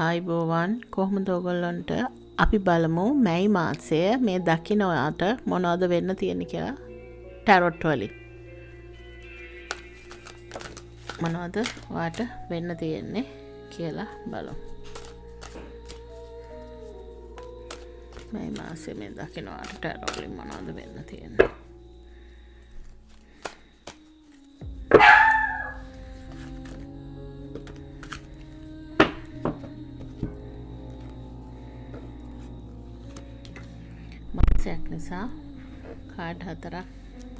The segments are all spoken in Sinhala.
ආයිබෝවන් කොහොමද ඔයගොල්ලන්ට අපි බලමු මැයි මාසය මේ දකින්න ඔයාට මොනවද වෙන්න තියෙන්නේ කියලා ටැරොට් වලින් මොනවද ඔයාට වෙන්න තියෙන්නේ කියලා බලමු මැයි මාසය මේ දකින්න ඔයාට ටැරොට් වලින් මොනවද වෙන්න තියෙන්නේ මාසයක් නිසා කාඩ් 4ක්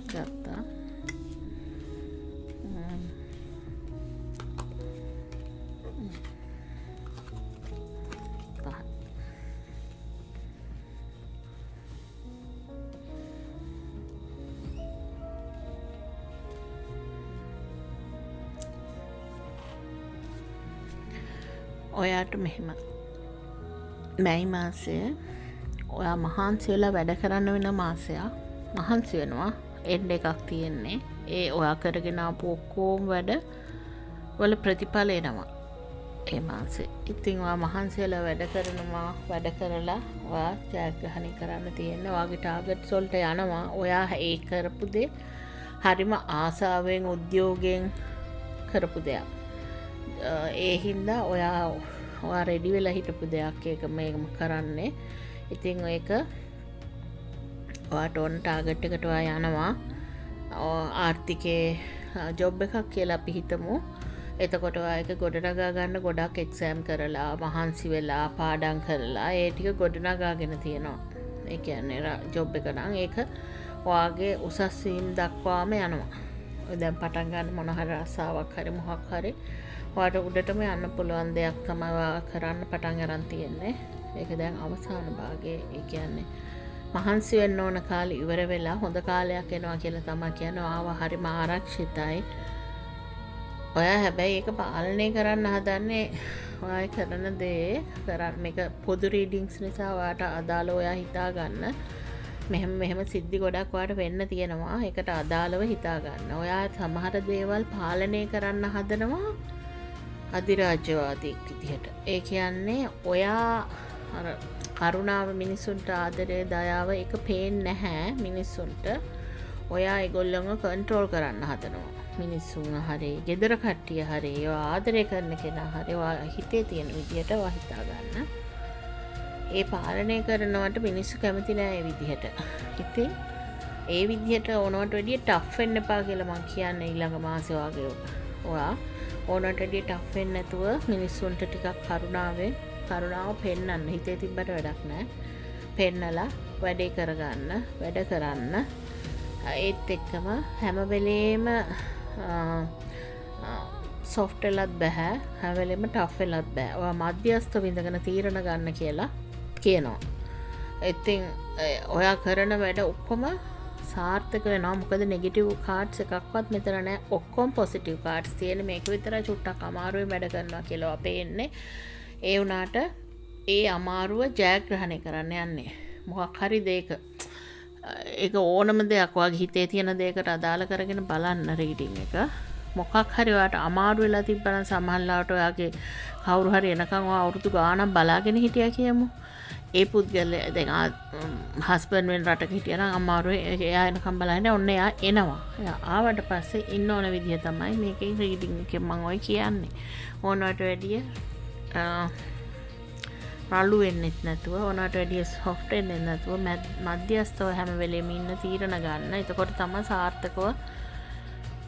ගත්තා. ඔයාට මෙහෙම මැයි මාසයේ ඔයා මහන්සි වෙලා වැඩ කරන්න වෙන මාසයක්. මහන්සි වෙනවා එන්ඩ් එකක් තියෙන්නේ. ඒ ඔයා කරගෙන ආපු ඔක්කොම වැඩ වල ප්‍රතිඵල එනවා ඒ මාසේ. ඉතින් ඔයා මහන්සි වෙලා වැඩ කරනවා. වැඩ කරලා ඔයා ජයග්‍රහණය කරන්න තියෙන්නේ. ඔයාගේ ටාගට්ස් වලට යනවා. ඔයා ඒ කරපු දේ හරිම ආසාවෙන් උද්‍යෝගයෙන් කරපු දෙයක්. ඒ හින්දා ඔයා රෙඩි වෙලා හිටපු දෙයක් ඒක මේකම කරන්නේ. ඉතින් ඒක ඔයාට ඕන ටාගට් එකට ඔයා යනවා ආර්ථිකේ ජොබ් එකක් කියලා අපි හිතමු. එතකොට ඔයා ඒක ගොඩනගා ගන්න ගොඩක් එක්සෑම් කරලා මහන්සි වෙලා පාඩම් කරලා ඒ ටික ගොඩනගාගෙන තියෙනවා. ඒ කියන්නේ ජොබ් එක නම් ඒක ඔයාගේ උසස් වීම දක්වාම යනවා. ඔය දැන් පටන් ගන්න මොන හරි ආසාවක් හරි මොකක් හරි ඔයාට උඩටම යන්න පුළුවන් දෙයක් තමයි ඔයා කරන්න පටන් ගන්න තියෙන්නේ. ඒක දැන් අවසාන භාගයේ. ඒ කියන්නේ මහන්සි වෙන්න ඕන කාලේ ඉවර වෙලා හොඳ කාලයක් එනවා කියලා තමයි කියන්නේ. ආව හරිම ආරක්ෂිතයි. ඔයා හැබැයි ඒක පාලනය කරන්න හදන්නේ ඔයා කරන දේ කරන්න. මේක පොදු රීඩින්ග්ස් නිසා ඔයාට අදාළව ඔයා හිතා ගන්න. මෙහෙම සිද්ධි ගොඩක් ඔයාට වෙන්න තියෙනවා. ඒකට අදාළව හිතා ගන්න. ඔයා සමහර දේවල් පාලනය කරන්න හදනවා අධිරාජ්‍යවාදීෙක් විදිහට. ඒ කියන්නේ ඔයා අර කරුණාව මිනිසුන්ට ආදරය දයාව එක පේන්නේ නැහැ මිනිසුන්ට. ඔයා ඒගොල්ලන්ව කන්ට්‍රෝල් කරන්න හදනවා. මිනිසුන් හරි ගෙදර කට්ටිය හරි ඔයා ආදරය කරන කෙනා හරි ඔයා හිතේ තියෙන විදිහට ඔයා හිතා ගන්න. ඒ පාලනය කරනවට මිනිස්සු කැමති නෑ ඒ විදිහට. ඉතින් ඒ විදිහට ඕනවට වැඩිය ටෆ් වෙන්න එපා කියලා මං කියන්නේ ඊළඟ මාසේ වගේ. ඔයා ඕනවට වැඩිය ටෆ් වෙන්න නැතුව මිනිස්සුන්ට ටිකක් කරුණාව පෙන්නන්න. හිතේ තිබ්බට වැඩක් නෑ. පෙන්නලා වැඩේ කරගන්න, වැඩ කරන්න. ඒත් එක්කම හැම වෙලේම සොෆ්ට් වෙලත් බෑ. හැම වෙලේම ටෆ් වෙලත් බෑ. ඔයා මධ්‍යස්ථ විඳගෙන තීරණ ගන්න කියලා කියනවා. ඉතින් ඔයා කරන වැඩ ඔක්කොම සාර්ථක වෙනවා. මොකද නෙගටිව් කාඩ්ස් එකක්වත් මෙතන නැහැ. ඔක්කොම පොසිටිව් කාඩ්ස් තියෙන. මේක විතරයි චුට්ටක් අමාරුවෙන් වැඩ කරනවා කියලා අපේ එන්නේ. ඒ වුණාට ඒ අමාරුව ජයග්‍රහණය කරන්න යන්නේ. මොකක් හරි දෙයක ඒක ඕනම දෙයක් ඔයාගේ හිතේ තියෙන දෙයකට අදාළ කරගෙන බලන්න රීඩින් එක. මොකක් හරි ඔයාට අමාරු වෙලා තිබ්බනම් සමහරවිට ඔයාගේ කවුරු හරි එනකන් ඔයා අවුරුදු ගාණක් බලාගෙන හිටියා කියමු. ඒ පුද්ගලයා දැන් හස්බන්ඩ් වෙන රටක හිටියා නම් අමාරුයි. එයා එනකන් බලන්නේ ඔන්න එයා එනවා. එයා ආවට පස්සේ ඉන්න ඕන විදිය තමයි මේකේ රීඩින් එකෙන් මම ඔය කියන්නේ. ඕනවට වැඩිය රළු වෙන්නෙත් නැතුව ඕනවට වැඩිය සොෆ්ට් වෙන්නෙත් නැතුව මධ්‍යස්ථව හැම වෙලෙම ඉන්න තීරණ ගන්න. එතකොට තමයි සාර්ථකව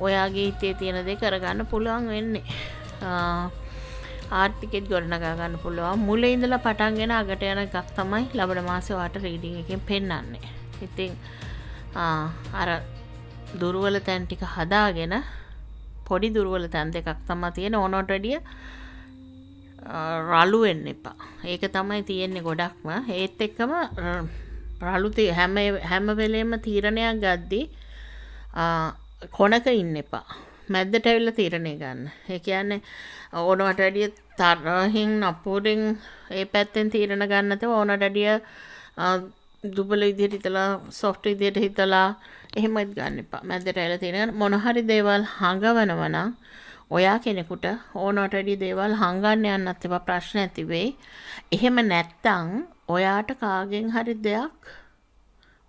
ඔයාගේ හිතේ තියෙන දේ කරගන්න පුළුවන් වෙන්නේ. ආර්ථිකෙත් ගොඩනගා ගන්න පුළුවන්. මුලින් ඉඳලා පටන්ගෙන අගට යන එකක් තමයි ලබන මාසේ ඔයාට රීඩින් එකෙන් පෙන්වන්නේ. ඉතින් අර දුර්වල තැන් ටික හදාගෙන පොඩි දුර්වල තැන් දෙකක් තමයි තියෙන. ඕනවට වැඩිය රළු වෙන්න එපා. ඒක තමයි තියෙන්නේ ගොඩක්ම. ඒත් එක්කම රළු හැම වෙලේම තීරණයක් ගද්දී කොනක ඉන්න එපා. මැද්දට ඇවිල්ලා තීරණය ගන්න. ඒ කියන්නේ ඕනවට වැඩිය තරහින් නපුරින් ඒ පැත්තෙන් තීරණ ගන්න නැතුව ඕනවට වැඩිය දුබල විදිහට හිතලා සොෆ්ට් විදිහට හිතලා එහෙමත් ගන්න එපා. මැද්දට ඇවිල්ලා තීරණ මොන හරි දේවල් හඟවනවා නම් ඔයා කෙනෙකුට ඕනට වැඩි දේවල් හංගන්න යන්නත් එපා ප්‍රශ්න ඇති වෙයි. එහෙම නැත්තම් ඔයාට කාගෙන් හරි දෙයක්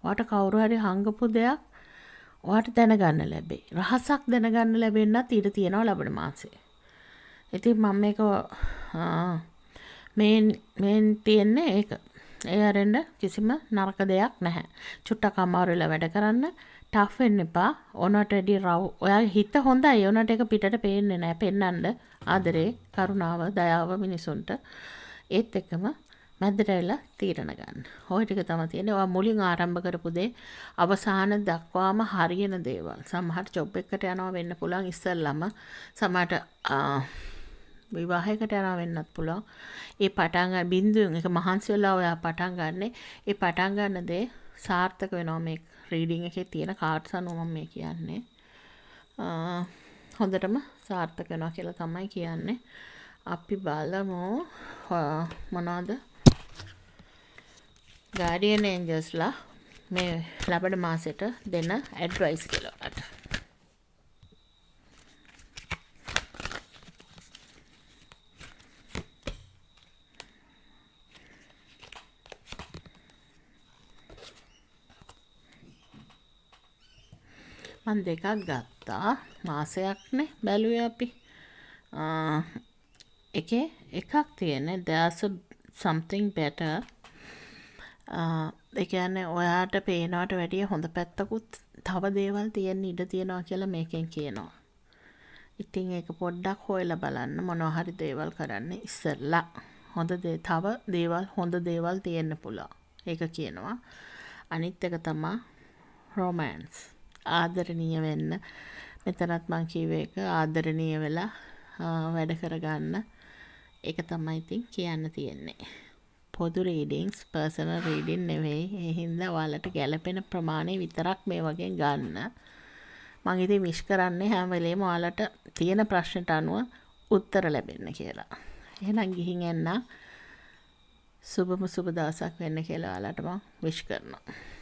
ඔයාට කවුරු හරි හංගපු දෙයක් ඔයාට දැනගන්න ලැබෙයි. රහසක් දැනගන්න ලැබෙන්නත් ඉඩ තියෙනවා ලබන මාසේ. ඉතින් මම මේක මේන් තියන්නේ ඒක. ඒ අරෙන්න කිසිම නරක දෙයක් නැහැ. චුට්ටක් අමාරු වෙලා වැඩ කරන්න ටෆ් වෙන්න එපා. ඕනට වැඩි ඔයාගේ හිත හොඳයි. ඕනට ඒක පිටට පේන්නේ නැහැ. පෙන්නන්න ආදරේ, කරුණාව, දයාව මිනිසුන්ට. ඒත් එක්කම මැද්දට ඇවිල්ලා තීරණ ගන්න. ওই ටික තමයි තියෙන්නේ. ඔයා මුලින් ආරම්භ කරපු දේ අවසාන දක්වාම හරියන දේවල්. සමහර ජොබ් එකකට යනවා වෙන්න පුළුවන් ඉස්සෙල්ලම. සමහරට විවාහයකට යනවා වෙන්නත් පුළුවන්. ඒ පටන් ගන්න බින්දුවෙන් එක මහන්සි වෙලා ඔයා පටන් ගන්න. ඒ පටන් ගන්න දේ සාර්ථක වෙනවා මේ රීඩින් එකේ තියෙන කාඩ්ස් අනුව මම මේ කියන්නේ. හොඳටම සාර්ථක වෙනවා කියලා තමයි කියන්නේ. අපි බලමු මොනවද ගාඩියන් ඒන්ජල්ස්ලා මේ ලබන මාසෙට දෙන ඇඩ්වයිස් කියලා. මම දෙකක් ගත්තා. මාසයක්නේ බැලුවේ අපි. එකේ එකක් තියෙන්නේ there's something better. ඒ කියන්නේ ඔයාට පේනවට වැඩිය හොඳ පැත්තකුත් තව දේවල් තියෙන්න ඉඩ තියෙනවා කියලා මේකෙන් කියනවා. ඉතින් ඒක පොඩ්ඩක් හොයලා බලන්න මොනවා හරි දේවල් කරන්න ඉස්සෙල්ලා. හොඳ දේවල් තියෙන්න පුළුවන්. ඒක කියනවා. අනිත් එක තමයි romance. ආදරණීය වෙන්න. මෙතනත් මං කිව්වේ ඒක ආදරණීය වෙලා වැඩ කරගන්න. ඒක තමයි ඉතින් කියන්න තියෙන්නේ. පොදු රීඩින්ග්ස් පර්සනල් රීඩින් නෙවෙයි. ඒ හින්දා ඔයාලට ගැළපෙන ප්‍රමාණය විතරක් මේ වගේ ගන්න. මං ඉතින් විශ් කරන්නේ හැම වෙලේම ඔයාලට තියෙන ප්‍රශ්නට අනුව උත්තර ලැබෙන්න කියලා. එහෙනම් ගිහින් එන්න. සුබම සුබ දවසක් වෙන්න කියලා ඔයාලට මං විශ් කරනවා.